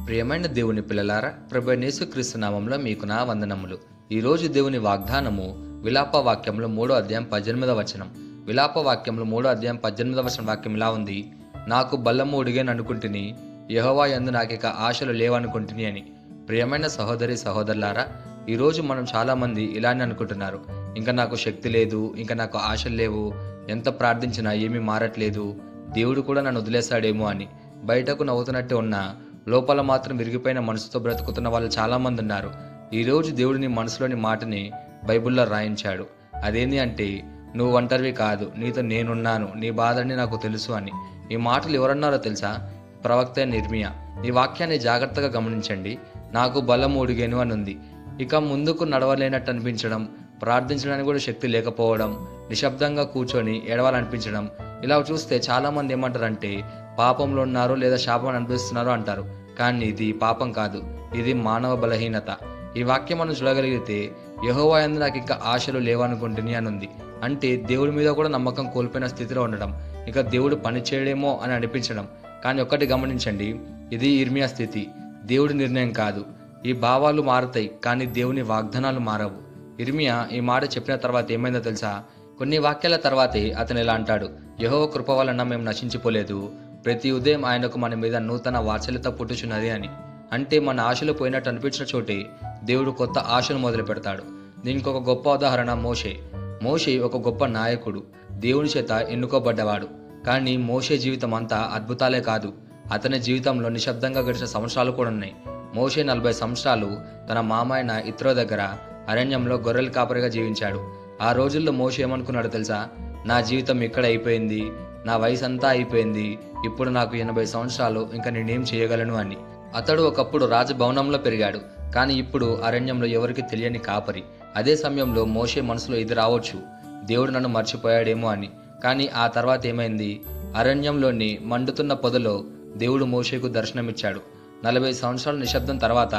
ప్రియమైన దేవుని పిల్లలారా, ప్రభు యేసుక్రీస్తు నామంలో మీకు నా వందనములు. ఈరోజు దేవుని వాగ్దానము విలాప వాక్యంలో 3:18 విలాప వాక్యంలో 3:18 వాక్యం ఇలా ఉంది: నాకు బల్లము ఉడిగేననుకుంటుని, యెహోవా యందు నాకిక ఆశలు లేవనుకుంటుని అని. ప్రియమైన సహోదరి సహోదరులారా, ఈరోజు మనం చాలామంది ఇలానే అనుకుంటున్నారు. ఇంకా నాకు శక్తి లేదు, ఇంకా నాకు ఆశలు లేవు, ఎంత ప్రార్థించినా ఏమీ మారట్లేదు, దేవుడు కూడా నన్ను వదిలేశాడేమో అని. బయటకు నవ్వుతున్నట్టే ఉన్నా లోపల మాత్రం విరిగిపోయిన మనసుతో బ్రతుకుతున్న వాళ్ళు చాలామంది ఉన్నారు. ఈరోజు దేవుడు నీ మనసులోని మాటని బైబిల్లో రాయించాడు. అదేంటి అంటే, నువ్వు ఒంటరివి కాదు, నీతో నేనున్నాను, నీ బాధని నాకు తెలుసు అని. ఈ మాటలు ఎవరన్నారో తెలుసా? ప్రవక్త ఇర్మియా. ఈ వాక్యాన్ని జాగ్రత్తగా గమనించండి. నాకు బలం ఉడిగేను అని ఉంది. ఇక ముందుకు నడవలేనట్టు అనిపించడం, ప్రార్థించడానికి కూడా శక్తి లేకపోవడం, నిశ్శబ్దంగా కూర్చొని ఏడవాలనిపించడం. ఇలా చూస్తే చాలామంది ఏమంటారంటే, పాపంలో ఉన్నారు లేదా శాపం అనిపిస్తున్నారు అంటారు. కానీ ఇది పాపం కాదు, ఇది మానవ బలహీనత. ఈ వాక్యం మనం చూడగలిగితే, యెహోవా యందు నాకు ఇంకా ఆశలు లేవనుకుంటుని అని ఉంది. అంటే దేవుడి మీద కూడా నమ్మకం కోల్పోయిన స్థితిలో ఉండడం, ఇక దేవుడు పని చేయడేమో అని అనిపించడం. కానీ ఒక్కటి గమనించండి, ఇది ఇర్మియా స్థితి, దేవుడి నిర్ణయం కాదు. ఈ భావాలు మారుతాయి, కానీ దేవుని వాగ్దానాలు మారవు. ఇర్మియా ఈ మాట చెప్పిన తర్వాత ఏమైందో తెలుసా? కొన్ని వాక్యాల తర్వాతే అతను ఇలా అంటాడు: యెహోవా కృప వలన మేము నశించిపోలేదు, ప్రతి ఉదయం ఆయనకు మన మీద నూతన వాత్సల్యత పుట్టుచున్నది అని. అంటే మన ఆశలు పోయినట్టు అనిపించిన చోటే దేవుడు కొత్త ఆశను మొదలు పెడతాడు. దీనికి ఒక గొప్ప ఉదాహరణ మోషే ఒక గొప్ప నాయకుడు, దేవుని చేత ఎన్నుకోబడ్డవాడు. కానీ మోషే జీవితం అంతా అద్భుతాలే కాదు, అతని జీవితంలో నిశ్శబ్దంగా గడిచిన సంవత్సరాలు కూడా ఉన్నాయి. మోషే 40 సంవత్సరాలు తన మామైన ఇత్రో దగ్గర అరణ్యంలో గొర్రెల కాపరిగా జీవించాడు. ఆ రోజుల్లో మోషే ఏమనుకున్నాడు తెలుసా? నా జీవితం ఇక్కడ అయిపోయింది, నా వయసు అంతా అయిపోయింది, ఇప్పుడు నాకు 80 సంవత్సరాలు, ఇంకా నేనేం చేయగలను అని. అతడు ఒకప్పుడు రాజభవనంలో పెరిగాడు, కానీ ఇప్పుడు అరణ్యంలో ఎవరికి తెలియని కాపరి. అదే సమయంలో మోషే మనసులో ఇది రావచ్చు: దేవుడు నన్ను మర్చిపోయాడేమో అని. కానీ ఆ తర్వాత ఏమైంది? అరణ్యంలోని మండుతున్న పొదలో దేవుడు మోషేకు దర్శనమిచ్చాడు. 40 సంవత్సరాల నిశ్శబ్దం తర్వాత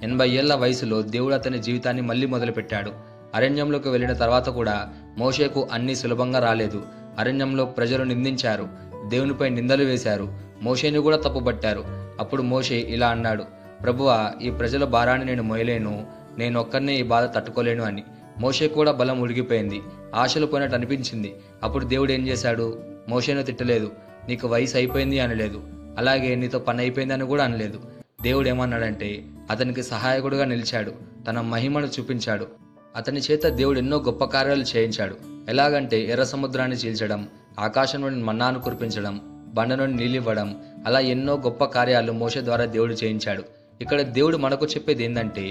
80 ఏళ్ల వయసులో దేవుడు అతని జీవితాన్ని మళ్ళీ మొదలుపెట్టాడు. అరణ్యంలోకి వెళ్ళిన తర్వాత కూడా మోషేకు అన్నీ సులభంగా రాలేదు. అరణ్యంలో ప్రజలు నిందించారు, దేవునిపై నిందలు వేశారు, మోషేని కూడా తప్పుపట్టారు. అప్పుడు మోషే ఇలా అన్నాడు: ప్రభువా, ఈ ప్రజల భారాన్ని నేను మోయలేను, నేను ఒక్కరినే ఈ బాధ తట్టుకోలేను అని. మోషే కూడా బలం ఉడిగిపోయింది, ఆశలు పోయినట్టు అనిపించింది. అప్పుడు దేవుడు ఏం చేశాడు? మోషేను తిట్టలేదు, నీకు వయసు అయిపోయింది అనలేదు, అలాగే నీతో పని అయిపోయింది అని కూడా అనలేదు. దేవుడు ఏమన్నాడంటే, అతనికి సహాయకుడుగా నిలిచాడు, తన మహిమను చూపించాడు. అతని చేత దేవుడు ఎన్నో గొప్ప కార్యాలు చేయించాడు. ఎలాగంటే ఎర్ర సముద్రాన్ని చీల్చడం, ఆకాశం నుండి మన్నాను కురిపించడం, బండ నుండి నీళ్ళివ్వడం, అలా ఎన్నో గొప్ప కార్యాలు మోషే ద్వారా దేవుడు చేయించాడు. ఇక్కడ దేవుడు మనకు చెప్పేది ఏంటంటే,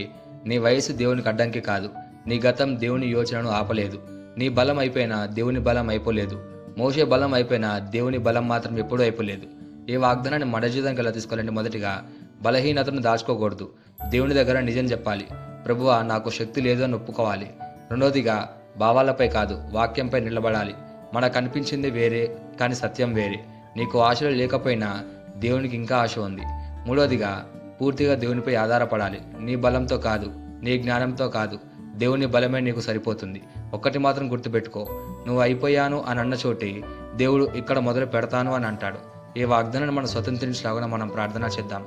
నీ వయసు దేవునికి అడ్డంకి కాదు, నీ గతం దేవుని యోచనను ఆపలేదు. నీ బలం అయిపోయినా దేవుని బలం అయిపోలేదు, మోషే బలం అయిపోయినా దేవుని బలం మాత్రం ఎప్పుడూ అయిపోలేదు. ఈ వాగ్దానాన్ని మన జీవితానికి ఎలా తీసుకోవాలంటే, మొదటిగా బలహీనతను దాచుకోకూడదు, దేవుని దగ్గర నిజం చెప్పాలి. ప్రభువా, నాకు శక్తి లేదు అని ఒప్పుకోవాలి. రెండోదిగా, భావాలపై కాదు వాక్యంపై నిలబడాలి. మనకు అనిపించింది వేరే, కానీ సత్యం వేరే. నీకు ఆశలు లేకపోయినా దేవునికి ఇంకా ఆశ ఉంది. మూడోదిగా, పూర్తిగా దేవునిపై ఆధారపడాలి. నీ బలంతో కాదు, నీ జ్ఞానంతో కాదు, దేవుని బలమే నీకు సరిపోతుంది. ఒక్కటి మాత్రం గుర్తుపెట్టుకో, నువ్వు అయిపోయాను అని అన్న చోటే దేవుడు ఇక్కడ మొదలు పెడతాను అని అంటాడు. ఈ వాగ్దానాన్ని మనం స్వతంత్రించలాగా మనం ప్రార్థన చేద్దాం.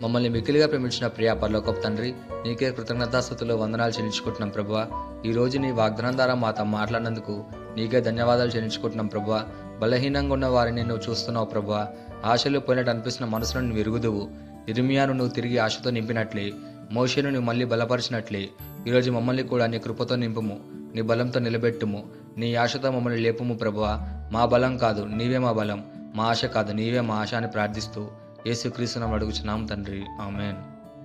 మమ్మల్ని మిక్కిలిగా ప్రేమించిన ప్రియ పరలోకపు తండ్రి, నీకే కృతజ్ఞతాస్తుతులు వందనాలు చెల్లించుకుంటున్నాం ప్రభువా. ఈరోజు నీ వాగ్దానం ద్వారా మాతో మాట్లాడినందుకు నీకే ధన్యవాదాలు చెల్లించుకుంటున్నాం ప్రభువా. బలహీనంగా ఉన్న వారిని నువ్వు చూస్తున్నావు ప్రభువా. ఆశలు పోయినట్టు అనిపిస్తున్న మనసులను నువ్వు ఎరుగుదువు. ఇర్మియాను నువ్వు తిరిగి ఆశతో నింపినట్లే, మోషేను నువ్వు మళ్ళీ బలపరిచినట్లే ఈరోజు మమ్మల్ని కూడా నీ కృపతో నింపుము, నీ బలంతో నిలబెట్టుము, నీ ఆశతో మమ్మల్ని లేపుము ప్రభువా. మా బలం కాదు, నీవే మా బలం, మా ఆశ కాదు, నీవే మా ఆశ అని ప్రార్థిస్తూ యేసుక్రీస్తు నామమున అడుగుచున్నాం తండ్రి, ఆమేన్.